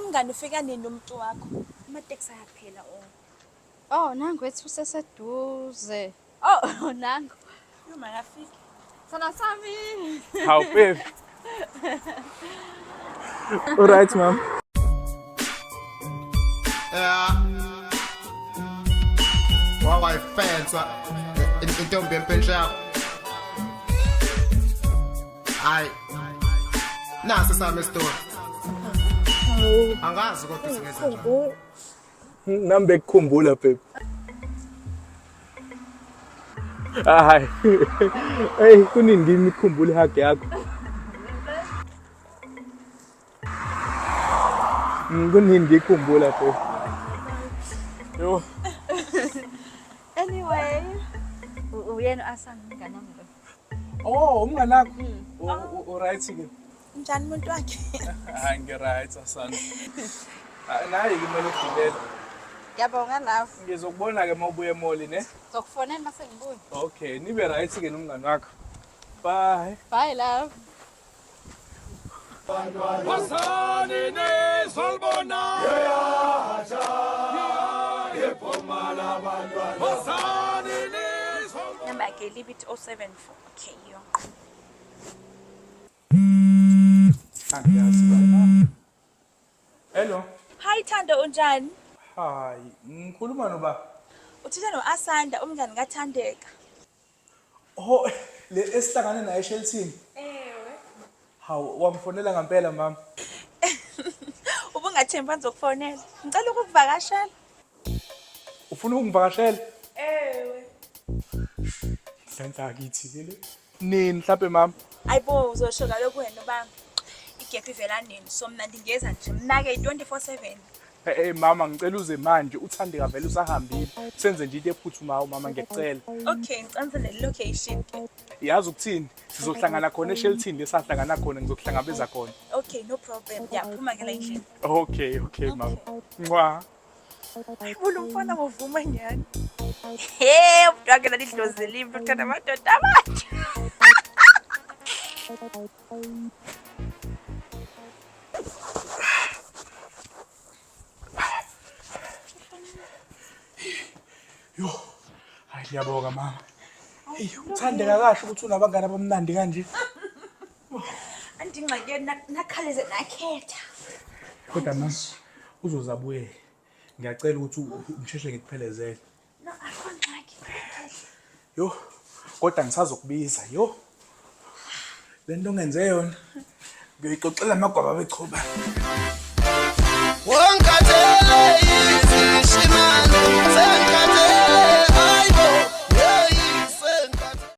Umngani ufika nini umuntu wakho? Amateksi ayaphela Oh, nangu wethu useseduze. Oh, nangu. Yuma ngafika. Sana sami. How babe? All right, ma'am. Wawa fans intombi empensha yakho. Hayi. Nasi sami story. Angazi kodwa singenza njani. Nambe kukhumbula babe. Hayi. Hey, kunini ngimi ikhumbula ihage yakho. Kunini ngikhumbula babe. Yo. Anyway, uyena Asanda mngani wami. Oh, umngani wakho. Alright ke. Njani umuntu wakhe? Hayi ngiright Asanda. Nayi kumele ugibele. Ngiyabonga love. Ngizokubona ke mawubuye emoli ne. Zokufonela mase ngibuye. Okay, nibe right ke nomngani wakho. Bye. Bye love. Wasani nezolbona yaja yepomala bantwana wasani nezolbona Number ke limit 074. Okay, yo. Angiyazi bana. Hello. Hi Thando unjani? Hayi, ngikhuluma noba. Uthitha no Asanda umngani kaThandeka. Oh, le esihlangane naye eShelton. Ewe. Hawu, wamfonela ngempela mama. Ubungathemba ngizokufonela. Ngicela ukuvakashela. Ufuna ukungivakashela? Ewe. Senza kithi ke le. Nini mhlawumbe mama? Ayibo uzosho kaloku wena uba igap ivela nini. So mina ndingeza nje mnake 24/7. Hey mama ngicela uze manje uThandeka vele usahambile. Senze nje into ephuthumayo mama ngiyacela. Okay, ngicanisele location ke. Yazi ukuthini? Sizohlangana khona eShelton lesahlangana khona ngizokuhlangabeza khona. Okay, no problem. Yaphuma ke la endlini. Okay mama. Ngwa. Ayibona umfana ngovuma nyani. Hey, umuntu wakhe lalidlozi limbi ukuthanda amadoda abatsha. Yo. Hayi ngiyabonga mama. Hey, uThandeka kahle ukuthi unabangani abamnandi kanje. Andingxake nakhaleze nakhetha. Kodwa mama uzozabuye. Ngiyacela ukuthi umsheshe ngikuphelezele. No, akhonxaki. Yo. Kodwa ngisazokubiza, yo. Lento ngenze yona. Ngiyixoxela amagwaba bechoba. Wonke